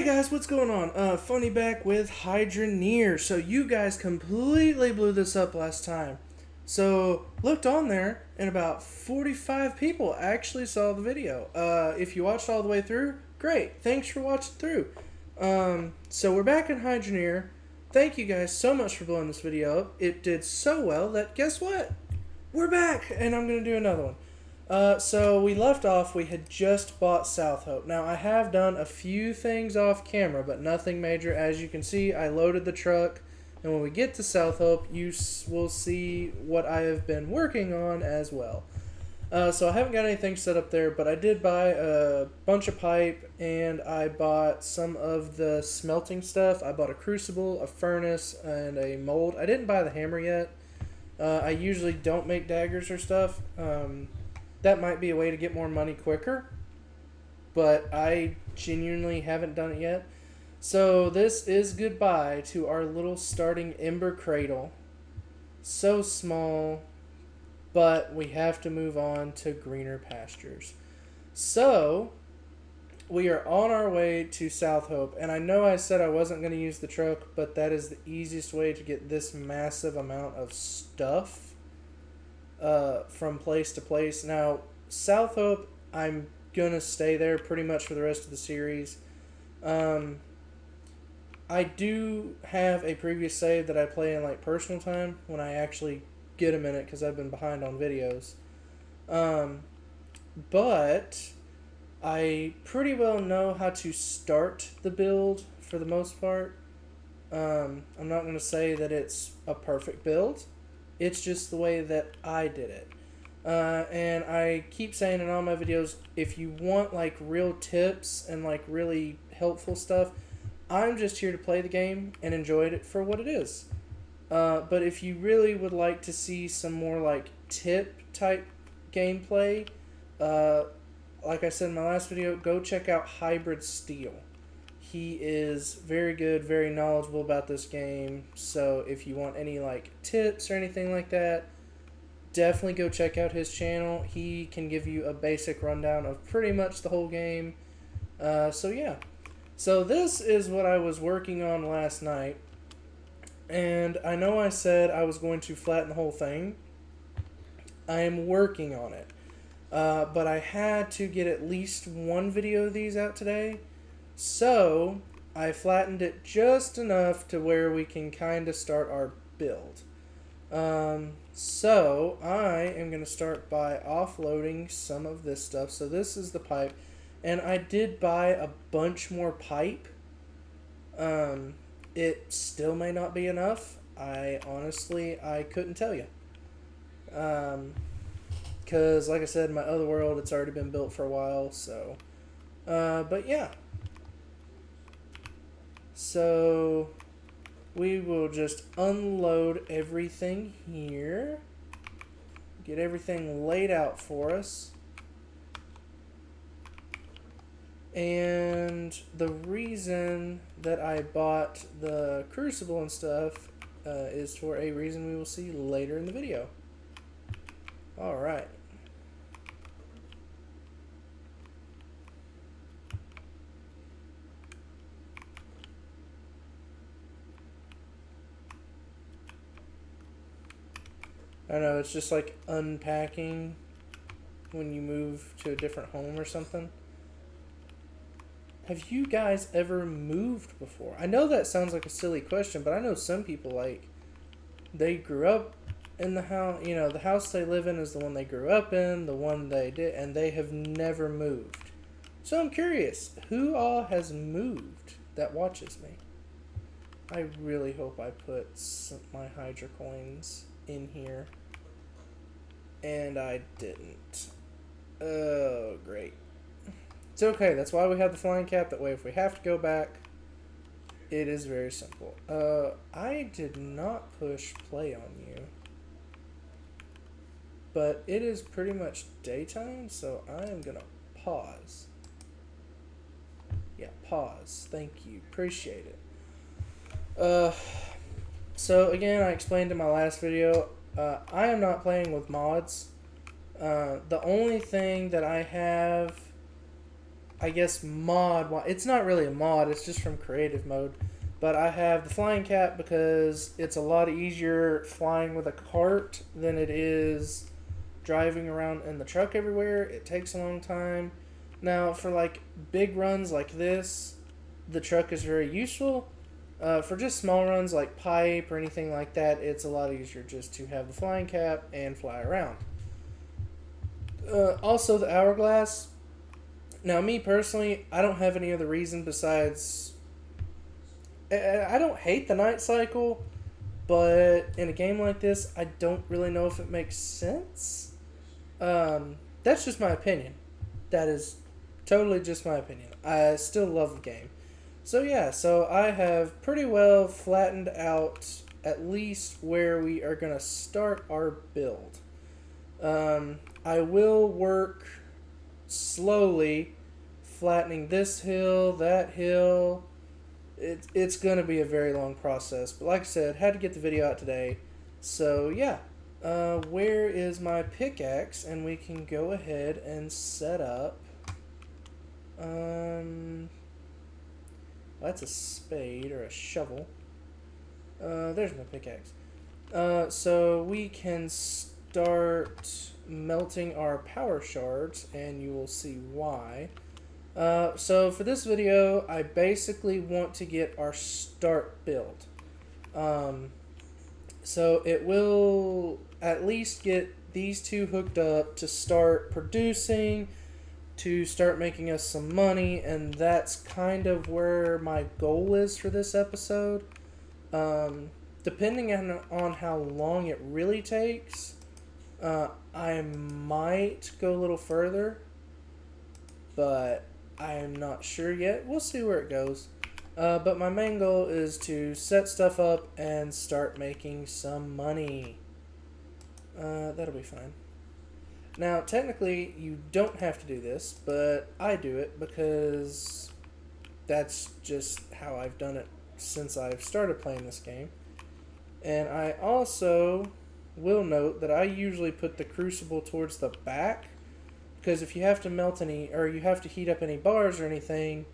Hey guys, what's going on? Funny back with Hydroneer. So you guys completely blew this up last time. So looked on there, and about 45 people actually saw the video. If you watched all the way through, great. Thanks for watching through. So we're back in Hydroneer. Thank you guys so much for blowing this video up. It did so well that guess what? We're back, and I'm gonna do another one. So we left off, we had just bought South Hope. Now, I have done a few things off camera, but nothing major. As you can see, I loaded the truck, and when we get to South Hope, you will see what I have been working on as well. So I haven't got anything set up there, but I did buy a bunch of pipe, and I bought some of the smelting stuff. I bought a crucible, a furnace, and a mold. I didn't buy the hammer yet. I usually don't make daggers or stuff. That might be a way to get more money quicker, but I genuinely haven't done it yet. So this is goodbye to our little starting ember cradle. So small, but we have to move on to greener pastures. So we are on our way to South Hope, and I know I said I wasn't going to use the truck, but that is the easiest way to get this massive amount of stuff from place to place. Now, South Hope, I'm going to stay there pretty much for the rest of the series. I do have a previous save that I play in like personal time when I actually get a minute because I've been behind on videos. But I pretty well know how to start the build for the most part. I'm not going to say that it's a perfect build. It's just the way that I did it. And I keep saying in all my videos, if you want like real tips and like really helpful stuff, I'm just here to play the game and enjoy it for what it is. But if you really would like to see some more like tip type gameplay, like I said in my last video, go check out Hybrid Steel. He is very good, very knowledgeable about this game. So if you want any like tips or anything like that, definitely go check out his channel. He can give you a basic rundown of pretty much the whole game. So yeah. So this is what I was working on last night. And I know I said I was going to flatten the whole thing. I am working on it. But I had to get at least one video of these out today. So I flattened it just enough to where we can kind of start our build. So I am going to start by offloading some of this stuff. So this is the pipe. And I did buy a bunch more pipe. It still may not be enough. I couldn't tell you. Because like I said, in my other world, it's already been built for a while. So, but yeah. So we will just unload everything here. Get everything laid out for us. And the reason that I bought the crucible and stuff is for a reason we will see later in the video. Alright. I don't know, it's just like unpacking when you move to a different home or something. Have you guys ever moved before? I know that sounds like a silly question, but I know some people, like, they grew up in the house, you know, the house they live in is the one they grew up in, the one they did, and they have never moved. So I'm curious, who all has moved that watches me? I really hope I put my Hydra coins in here. And I didn't. Oh, great. It's okay. That's why we have the flying cap. That way, if we have to go back, it is very simple. I did not push play on you. But it is pretty much daytime, so I am going to pause. Yeah, pause. Thank you. Appreciate it. So, again, I explained in my last video, I am not playing with mods. The only thing that I have I guess, mod. It's not really a mod, it's just from creative mode. But I have the flying cap because it's a lot easier flying with a cart than it is driving around in the truck everywhere. It takes a long time. Now, for like big runs like this, the truck is very useful. For just small runs like pipe or anything like that, it's a lot easier just to have the flying cap and fly around. Also, the hourglass. Now, me personally, I don't have any other reason besides. I don't hate the night cycle, but in a game like this, I don't really know if it makes sense. That's just my opinion. That is totally just my opinion. I still love the game. So yeah, so I have pretty well flattened out at least where we are going to start our build. I will work slowly flattening this hill, that hill. It's going to be a very long process. But like I said, had to get the video out today. So yeah, where is my pickaxe? And we can go ahead and set up. That's a spade or a shovel. There's my pickaxe. So we can start melting our power shards, and you will see why. So for this video, I basically want to get our start build. So it will at least get these two hooked up to start producing, to start making us some money, and that's kind of where my goal is for this episode. Depending on how long it really takes, I might go a little further, but I'm not sure yet. We'll see where it goes. But my main goal is to set stuff up and start making some money. That'll be fine. Now, technically, you don't have to do this, but I do it because that's just how I've done it since I've started playing this game. And I also will note that I usually put the crucible towards the back, because if you have to melt any, or you have to heat up any bars or anything,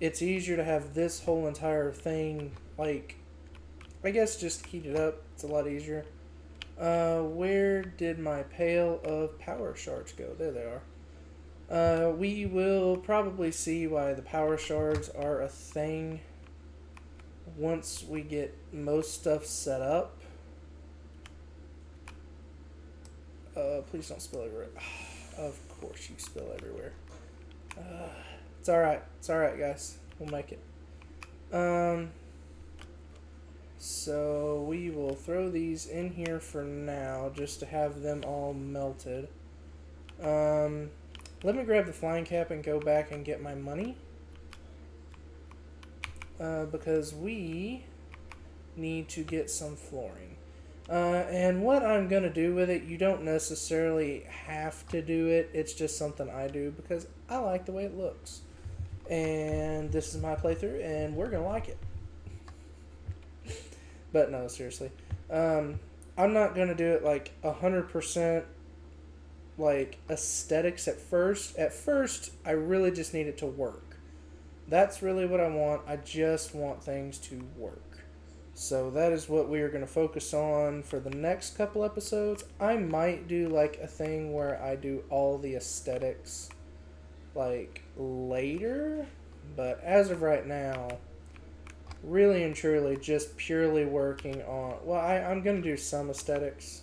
it's easier to have this whole entire thing, like, I guess just heat it up. It's a lot easier. Where did my pail of power shards go? There they are. We will probably see why the power shards are a thing once we get most stuff set up. Please don't spill everywhere. Of course you spill everywhere. It's alright. It's alright, guys. We'll make it. So we will throw these in here for now, just to have them all melted. Let me grab the flying cap and go back and get my money. Because we need to get some flooring. And what I'm going to do with it, you don't necessarily have to do it. It's just something I do because I like the way it looks. And this is my playthrough, and we're going to like it. But no, seriously. I'm not going to do it like 100% like aesthetics at first. At first, I really just need it to work. That's really what I want. I just want things to work. So that is what we are going to focus on for the next couple episodes. I might do like a thing where I do all the aesthetics like later. But as of right now, really and truly just purely working on, well, I'm going to do some aesthetics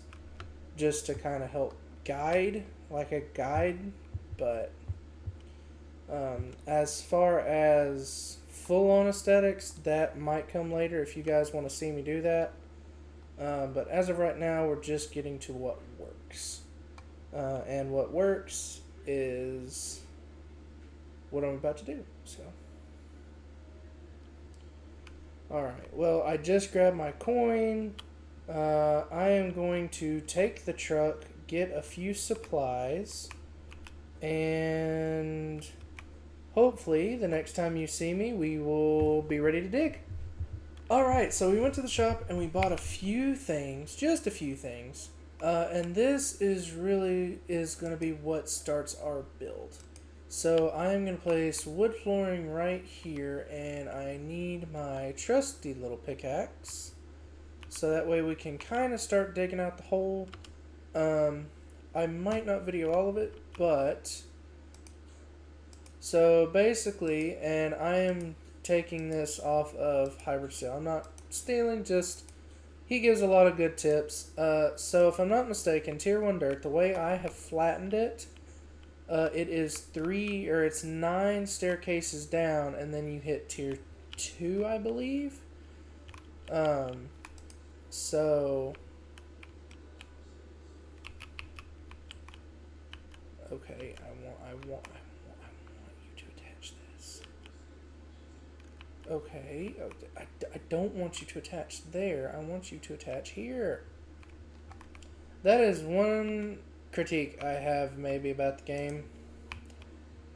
just to kind of help guide, like a guide, but as far as full-on aesthetics, that might come later if you guys want to see me do that. But as of right now, we're just getting to what works. And what works is what I'm about to do, so. Alright, well, I just grabbed my coin. I am going to take the truck, get a few supplies, and hopefully the next time you see me, we will be ready to dig. Alright, so we went to the shop and we bought a few things, just a few things. And this is going to be what starts our build. So I am going to place wood flooring right here, and I need my trusty little pickaxe. So that way we can kind of start digging out the hole. I might not video all of it, but... So basically, and I am taking this off of Hybrid Sale. I'm not stealing, just... He gives a lot of good tips. So if I'm not mistaken, Tier 1 dirt, the way I have flattened it, it is it's 9 staircases down, and then you hit Tier 2, I believe. So... Okay, I want you to attach this. Okay, I don't want you to attach there. I want you to attach here. That is one critique I have maybe about the game.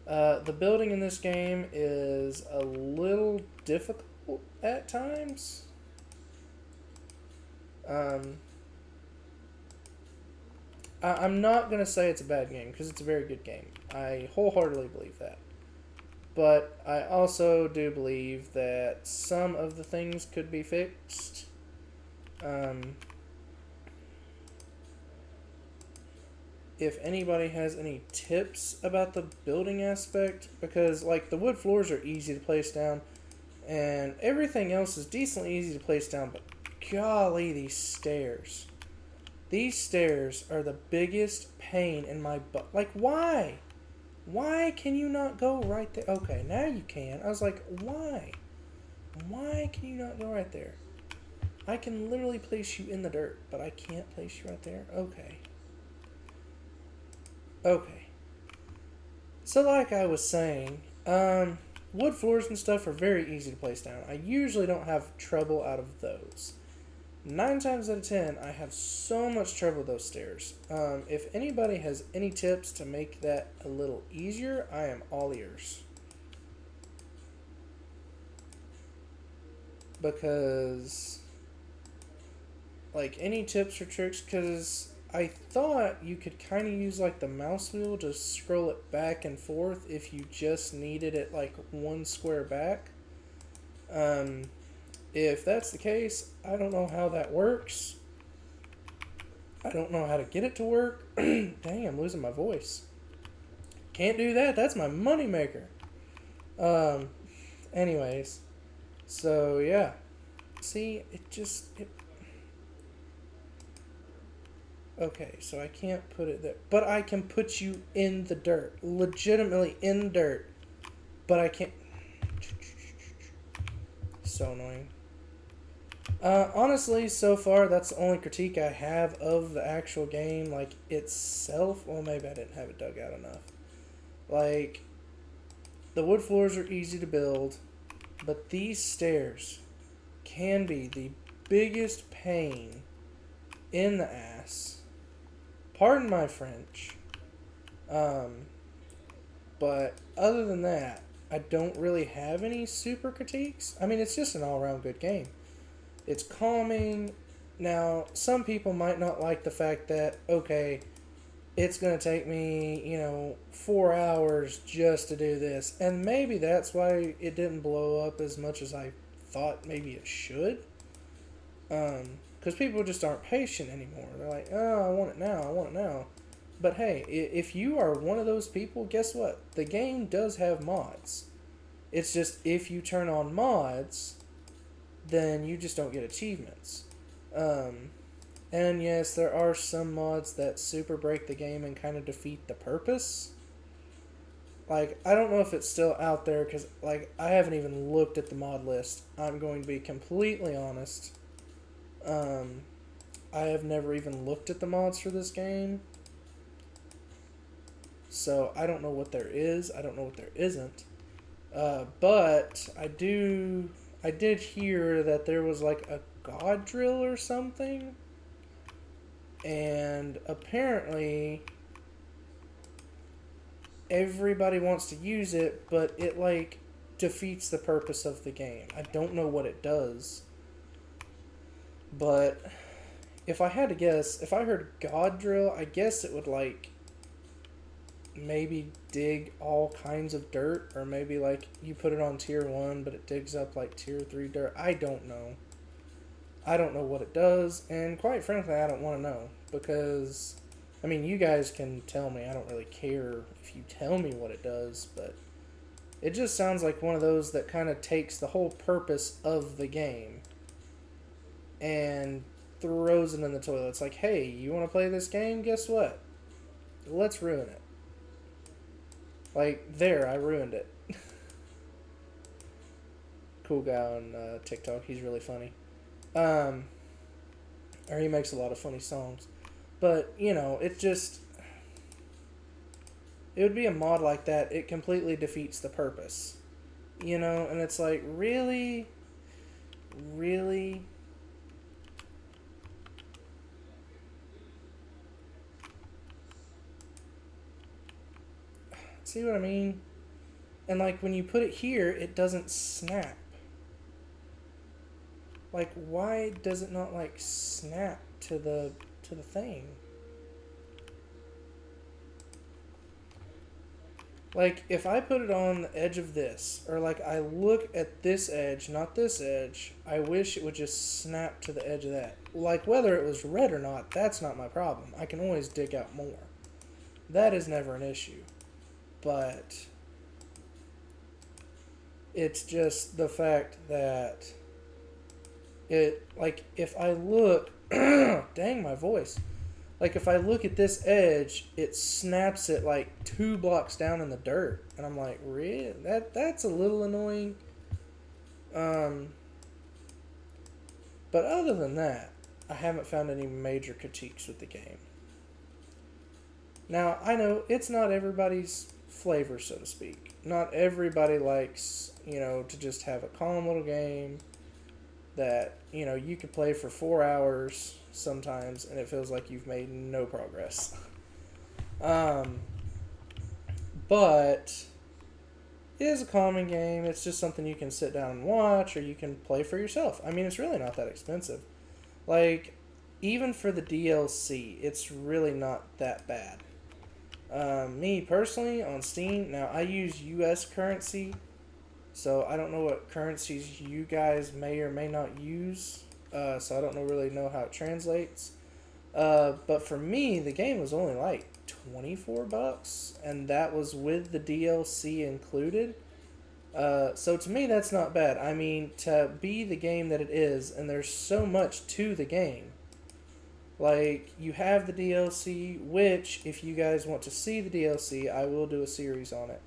The building in this game is a little difficult at times. I'm not going to say it's a bad game, because it's a very good game. I wholeheartedly believe that. But I also do believe that some of the things could be fixed. If anybody has any tips about the building aspect, because like the wood floors are easy to place down, and everything else is decently easy to place down, but golly, these stairs. These stairs are the biggest pain in my butt. Like, why? Why can you not go right there? Okay, now you can. I was like, why? Why can you not go right there? I can literally place you in the dirt, but I can't place you right there? Okay. Okay. So like I was saying, wood floors and stuff are very easy to place down. I usually don't have trouble out of those. 9 times out of 10, I have so much trouble with those stairs. If anybody has any tips to make that a little easier, I am all ears. Because, like, any tips or tricks, because I thought you could kind of use, like, the mouse wheel to scroll it back and forth if you just needed it, like, one square back. If that's the case, I don't know how that works. I don't know how to get it to work. Dang, I'm losing my voice. Can't do that. That's my moneymaker. Anyways. So, yeah. See, Okay, so I can't put it there. But I can put you in the dirt. Legitimately in dirt. But I can't... So annoying. Honestly, so far, that's the only critique I have of the actual game, like, itself. Well, maybe I didn't have it dug out enough. Like, the wood floors are easy to build, but these stairs can be the biggest pain in the ass. Pardon my French. But other than that, I don't really have any super critiques. I mean, it's just an all-around good game. It's calming. Now, some people might not like the fact that, okay, it's going to take me, 4 hours just to do this. And maybe that's why it didn't blow up as much as I thought maybe it should. Because people just aren't patient anymore. They're like, oh, I want it now, I want it now. But hey, if you are one of those people, guess what? The game does have mods. It's just if you turn on mods, then you just don't get achievements. And yes, there are some mods that super break the game and kind of defeat the purpose. Like, I don't know if it's still out there, because, like, I haven't even looked at the mod list. I'm going to be completely honest. I have never even looked at the mods for this game. So, I don't know what there is. I don't know what there isn't. But, I did hear that there was, like, a god drill or something. And apparently everybody wants to use it, but it, like, defeats the purpose of the game. I don't know what it does. But if I had to guess, if I heard god drill, I guess it would, like, maybe dig all kinds of dirt, or maybe like you put it on tier 1 but it digs up like tier 3 dirt. I don't know. I don't know what it does, and quite frankly I don't want to know, because I mean, you guys can tell me. I don't really care if you tell me what it does, but it just sounds like one of those that kind of takes the whole purpose of the game and throws it in the toilet. It's like, hey, you want to play this game? Guess what? Let's ruin it. Like, there, I ruined it. Cool guy on TikTok. He's really funny. Or he makes a lot of funny songs. But, you know, it just... It would be a mod like that. It completely defeats the purpose. You know, and it's like, really? Really? See what I mean? And like when you put it here, it doesn't snap. Like, why does it not like snap to the thing? Like, if I put it on the edge of this, or like I look at this edge, not this edge, I wish it would just snap to the edge of that. Like, whether it was red or not, that's not my problem. I can always dig out more. That is never an issue. But it's just the fact that it, like, if I look, dang my voice. Like, if I look at this edge, it snaps it like 2 blocks down in the dirt. And I'm like, really? That's a little annoying. But other than that, I haven't found any major critiques with the game. Now, I know it's not everybody's flavor, so to speak. Not everybody likes, you know, to just have a calm little game that, you know, you could play for 4 hours sometimes and it feels like you've made no progress. But it is a calming game. It's just something you can sit down and watch, or you can play for yourself. I mean, it's really not that expensive. Like, even for the DLC, it's really not that bad. Me personally, on Steam, now I use US currency, so I don't know what currencies you guys may or may not use, so I don't really know how it translates. But for me, the game was only like $24, and that was with the DLC included. So to me, that's not bad. I mean, to be the game that it is, and there's so much to the game. Like, you have the DLC, which, if you guys want to see the DLC, I will do a series on it.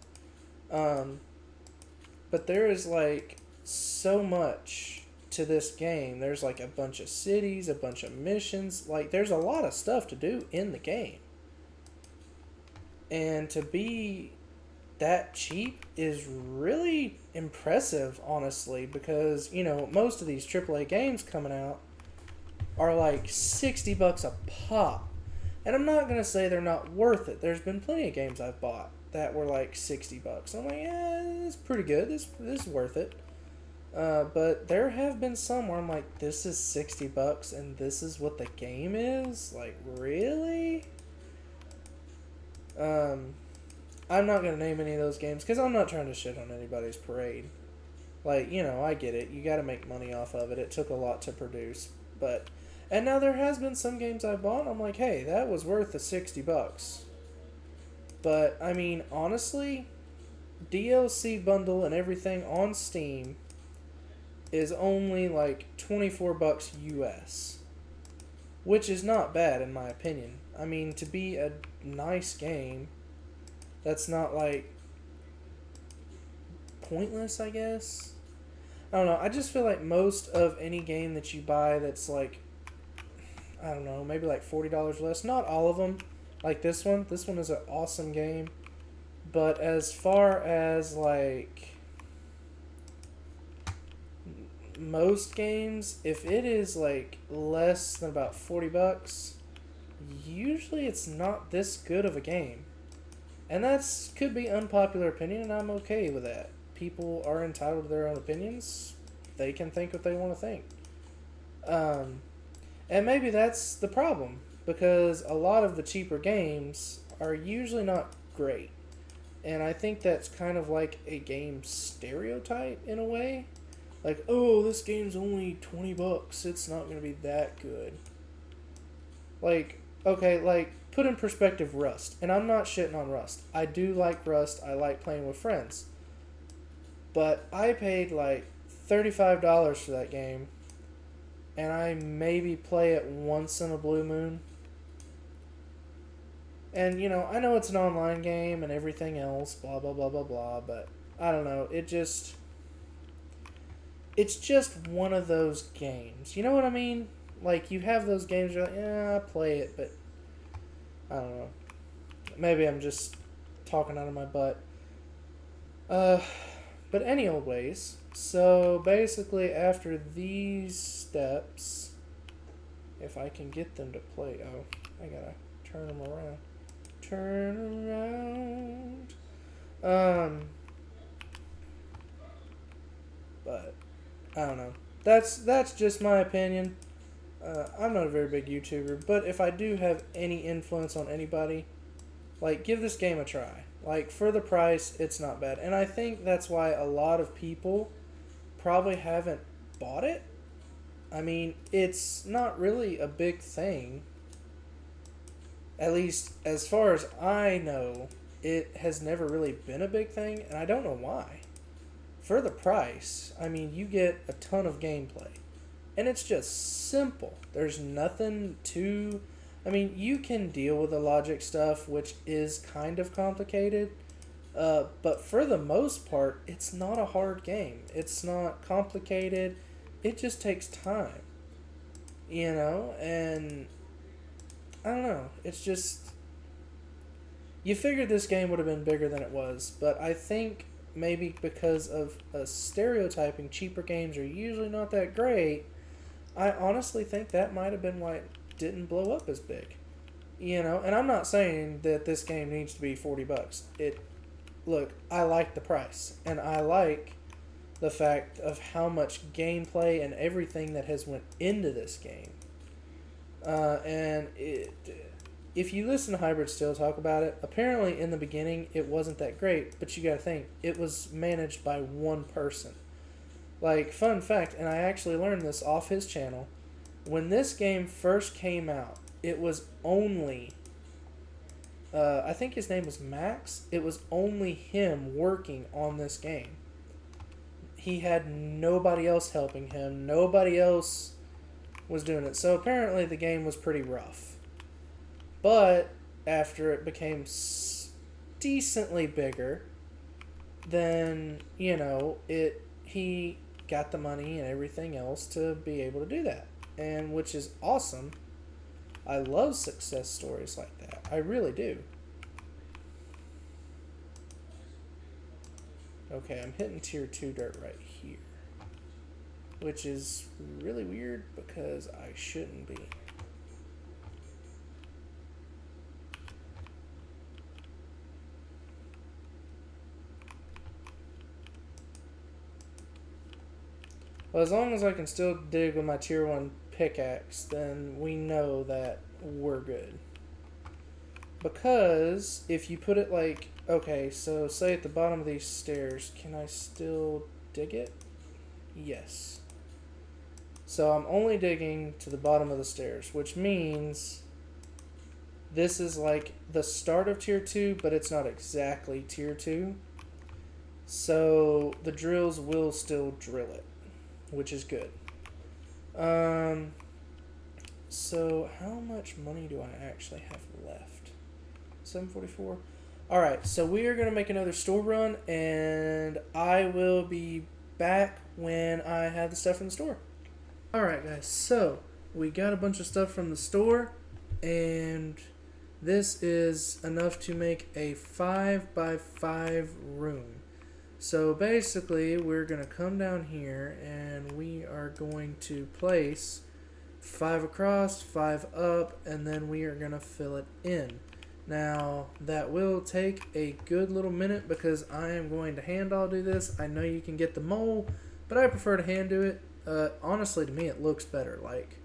But there is, like, so much to this game. There's, like, a bunch of cities, a bunch of missions. Like, there's a lot of stuff to do in the game. And to be that cheap is really impressive, honestly, because, you know, most of these AAA games coming out are like $60 a pop. And I'm not going to say they're not worth it. There's been plenty of games I've bought that were like $60. I'm like, yeah, it's pretty good. This is worth it. But there have been some where I'm like, this is $60 and this is what the game is? Like, really? I'm not going to name any of those games because I'm not trying to shit on anybody's parade. Like, you know, I get it. You got to make money off of it. It took a lot to produce. But, and now there has been some games I bought. I'm like, hey, that was worth the $60. But, I mean, honestly, DLC bundle and everything on Steam is only like $24 US. Which is not bad, in my opinion. I mean, to be a nice game that's not, like, pointless, I guess. I don't know. I just feel like most of any game that you buy that's, like, I don't know, maybe like $40 less. Not all of them. Like this one. This one is an awesome game. But as far as, like, most games, if it is, like, less than about $40, usually it's not this good of a game. And that's could be unpopular opinion, and I'm okay with that. People are entitled to their own opinions. They can think what they want to think. And maybe that's the problem, because a lot of the cheaper games are usually not great. And I think that's kind of like a game stereotype in a way. Like, oh, this game's only $20. It's not going to be that good. Like, okay, like, put in perspective Rust. And I'm not shitting on Rust. I do like Rust. I like playing with friends. But I paid like $35 for that game. And I maybe play it once in a blue moon. And, you know, I know it's an online game and everything else, blah, blah, blah, blah, blah. But, I don't know. It's just one of those games. You know what I mean? Like, you have those games, you're like, yeah, I play it, but I don't know. Maybe I'm just talking out of my butt. But any old ways. So, basically, after these steps, if I can get them to play... Oh, I gotta turn them around. Turn around. But... I don't know. That's just my opinion. I'm not a very big YouTuber, but if I do have any influence on anybody, like, give this game a try. Like, for the price, it's not bad. And I think that's why a lot of people probably haven't bought it. I mean, it's not really a big thing. At least, as far as I know, it has never really been a big thing, and I don't know why. For the price, I mean, you get a ton of gameplay. And it's just simple. There's nothing too... I mean, you can deal with the logic stuff, which is kind of complicated. But for the most part, it's not a hard game. It's not complicated. It just takes time. You know? And... I don't know. It's just... You figured this game would have been bigger than it was. But I think... maybe because of stereotyping, cheaper games are usually not that great. I honestly think that might have been why it didn't blow up as big. You know, and I'm not saying that this game needs to be $40. Look, I like the price, and I like the fact of how much gameplay and everything that has went into this game. If you listen to Hybrid Still talk about it, apparently in the beginning it wasn't that great, but you gotta think, it was managed by one person. Like, fun fact, and I actually learned this off his channel, when this game first came out, it was only, I think his name was Max, it was only him working on this game. He had nobody else helping him, nobody else was doing it, so apparently the game was pretty rough. But after it became decently bigger, then, you know, he got the money and everything else to be able to do that. And which is awesome. I love success stories like that. I really do. Okay, I'm hitting tier 2 dirt right here. Which is really weird because I shouldn't be. Well, as long as I can still dig with my tier 1 pickaxe, then we know that we're good. Because if you put it like, okay, so say at the bottom of these stairs, can I still dig it? Yes. So I'm only digging to the bottom of the stairs, which means this is like the start of tier 2, but it's not exactly tier 2. So the drills will still drill it, which is good. So how much money do I actually have left? 744. Alright, so we are going to make another store run, and I will be back when I have the stuff from the store. Alright guys, so we got a bunch of stuff from the store, and this is enough to make a 5x5 room. So basically, we're going to come down here, and we are going to place 5 across, 5 up, and then we are going to fill it in. Now, that will take a good little minute because I am going to hand all do this. I know you can get the mole, but I prefer to hand do it. Honestly, to me, it looks better. Like,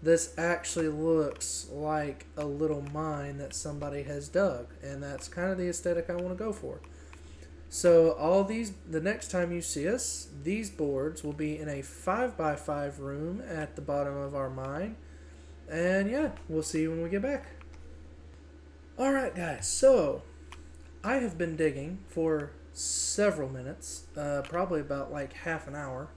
this actually looks like a little mine that somebody has dug, and that's kind of the aesthetic I want to go for. So all these, the next time you see us, these boards will be in a 5x5 room at the bottom of our mine. And yeah, we'll see you when we get back. Alright guys, so I have been digging for several minutes, probably about like half an hour,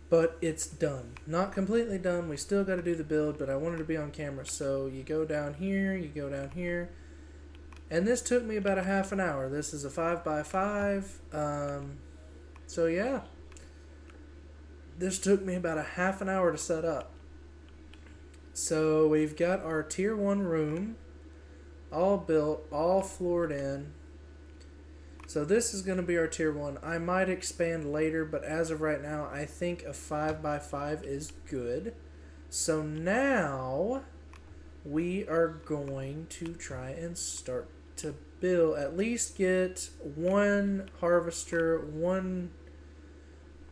but it's done. Not completely done, we still got to do the build, but I wanted to be on camera. So you go down here, you go down here, and this took me about a half an hour. This is a 5x5. So yeah, this took me about a half an hour to set up. So we've got our tier 1 room all built, all floored in. So this is going to be our tier 1. I might expand later, but as of right now, I think a 5x5 is good. So now we are going to try and start to build, at least get one harvester, one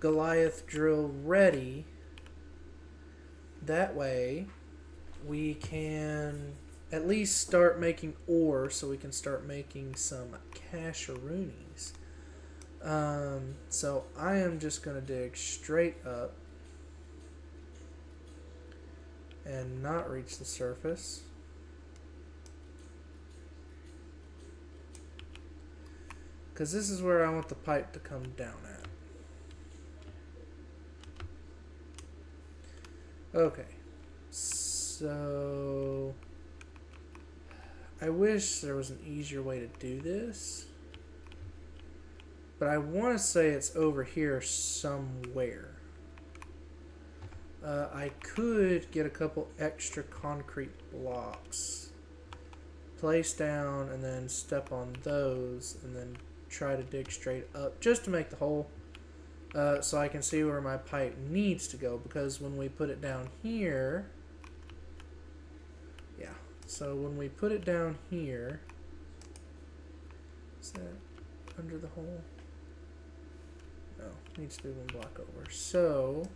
Goliath drill ready. That way we can at least start making ore, so we can start making some casheroonies. So I am just going to dig straight up and not reach the surface. Because this is where I want the pipe to come down at. Okay. So I wish there was an easier way to do this. But I want to say it's over here somewhere. I could get a couple extra concrete blocks, place down, and then step on those, and then try to dig straight up just to make the hole, so I can see where my pipe needs to go. Because when we put it down here, yeah, so when we put it down here, is that under the hole? No, needs to be one block over. So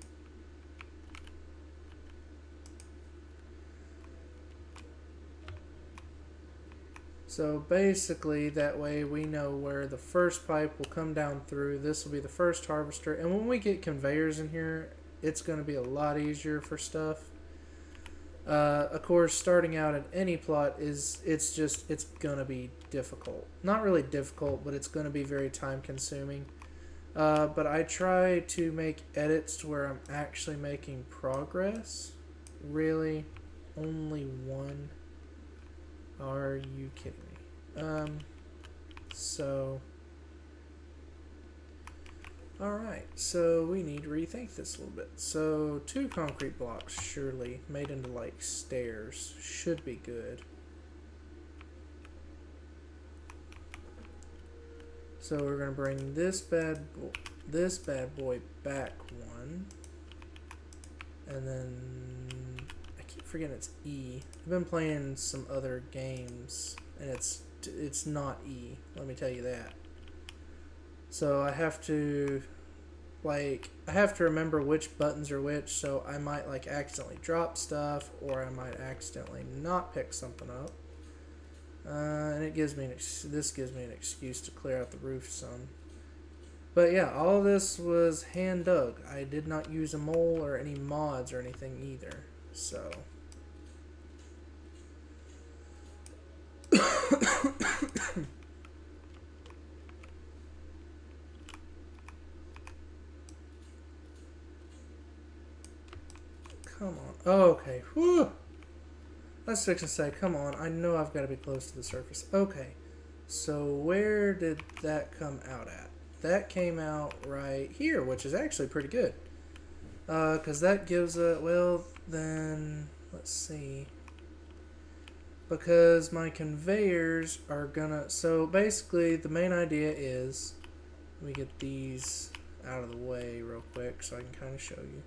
basically, that way we know where the first pipe will come down through. This will be the first harvester. And when we get conveyors in here, it's going to be a lot easier for stuff. Of course, starting out at any plot it's going to be difficult. Not really difficult, but it's going to be very time consuming. But I try to make edits to where I'm actually making progress. Really? Only one? Are you kidding me? So, alright, so we need to rethink this a little bit. So, 2 concrete blocks, surely, made into like stairs, should be good. So we're going to bring this bad boy back one. And then forgetting it's E. I've been playing some other games and it's not E, let me tell you that. So I have to remember which buttons are which, so I might like accidentally drop stuff, or I might accidentally not pick something up. And it gives me this gives me an excuse to clear out the roof some. But yeah, all this was hand dug. I did not use a mole or any mods or anything either. So come on. Oh, okay. Whew. I was fixing to say, come on. I know I've got to be close to the surface. Okay. So where did that come out at? That came out right here, which is actually pretty good. Because that gives a, well, then, let's see. Because my conveyors are gonna, so basically the main idea is, let me get these out of the way real quick so I can kind of show you.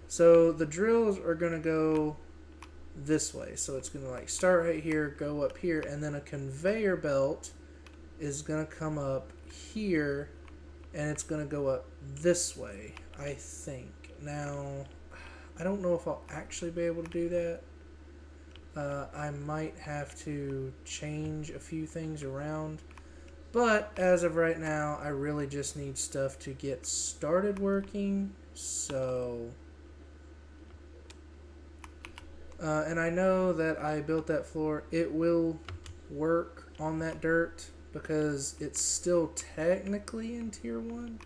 So the drills are gonna go this way. So it's gonna like start right here, go up here, and then a conveyor belt is gonna come up here, and it's gonna go up this way, I think. Now, I don't know if I'll actually be able to do that. I might have to change a few things around. But as of right now, I really just need stuff to get started working. So, and I know that I built that floor. It will work on that dirt because it's still technically in tier 1.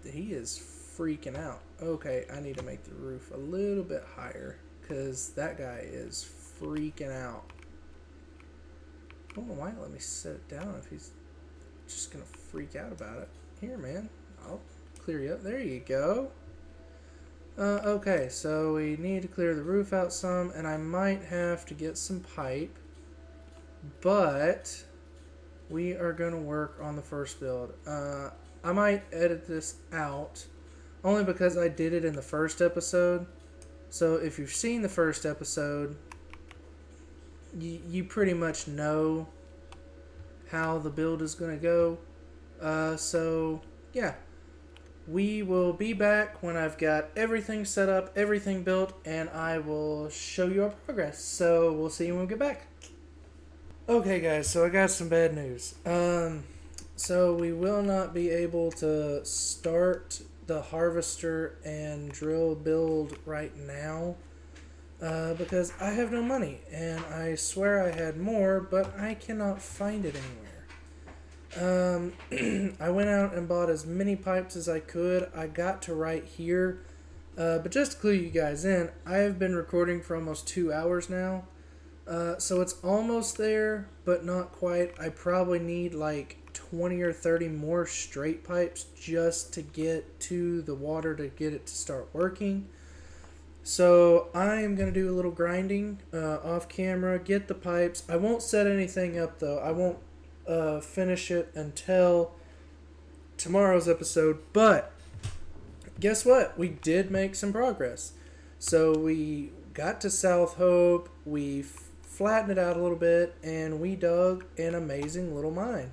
He is freaking out. Okay, I need to make the roof a little bit higher because that guy is freaking out. I don't know why it let me set it down if he's just gonna freak out about it. Here, man, I'll clear you up. There you go. Okay, so we need to clear the roof out some, and I might have to get some pipe, but we are gonna work on the first build. I might edit this out only because I did it in the first episode. So if you've seen the first episode, you pretty much know how the build is going to go. So yeah, we will be back when I've got everything set up, everything built, and I will show you our progress. So we'll see you when we get back. Okay guys, so I got some bad news. So we will not be able to start the harvester and drill build right now because I have no money, and I swear I had more, but I cannot find it anywhere. I went out and bought as many pipes as I could. I got to right here, but just to clue you guys in, I have been recording for almost 2 hours now. So it's almost there, but not quite. I probably need like 20 or 30 more straight pipes just to get to the water to get it to start working. So I am going to do a little grinding off camera, get the pipes. I won't set anything up though. I won't finish it until tomorrow's episode. But guess what? We did make some progress. So we got to South Hope. We flattened it out a little bit, and we dug an amazing little mine.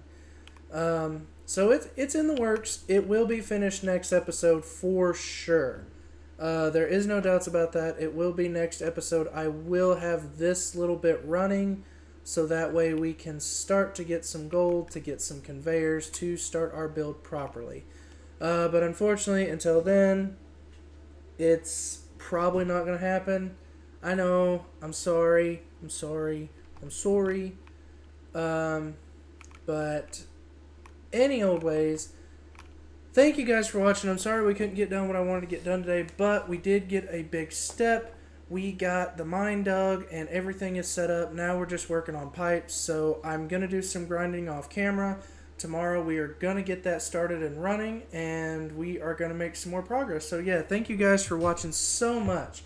So it's in the works. It will be finished next episode for sure. There is no doubts about that. It will be next episode. I will have this little bit running so that way we can start to get some gold, to get some conveyors, to start our build properly. But unfortunately, until then, it's probably not going to happen. I know. I'm sorry. But any old ways, thank you guys for watching. I'm sorry we couldn't get done what I wanted to get done today, but we did get a big step. We got the mine dug and everything is set up. Now we're just working on pipes, so I'm going to do some grinding off camera. Tomorrow we are going to get that started and running, and we are going to make some more progress. So yeah, thank you guys for watching so much.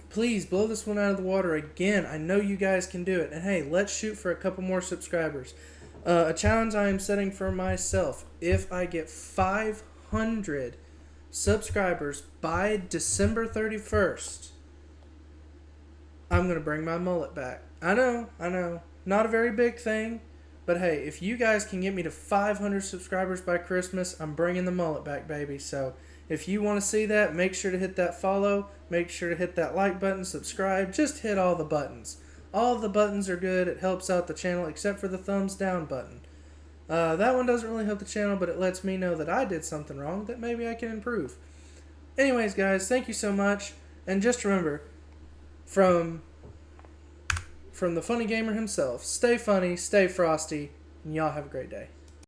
Please blow this one out of the water again. I know you guys can do it. And hey, let's shoot for a couple more subscribers. A challenge I am setting for myself. If I get 500 subscribers by December 31st, I'm going to bring my mullet back. I know. Not a very big thing. But hey, if you guys can get me to 500 subscribers by Christmas, I'm bringing the mullet back, baby. So if you want to see that, make sure to hit that follow. Make sure to hit that like button, subscribe. Just hit all the buttons. All the buttons are good. It helps out the channel except for the thumbs down button. That one doesn't really help the channel, but it lets me know that I did something wrong that maybe I can improve. Anyways, guys, thank you so much. And just remember, from the funny gamer himself, stay funny, stay frosty, and y'all have a great day.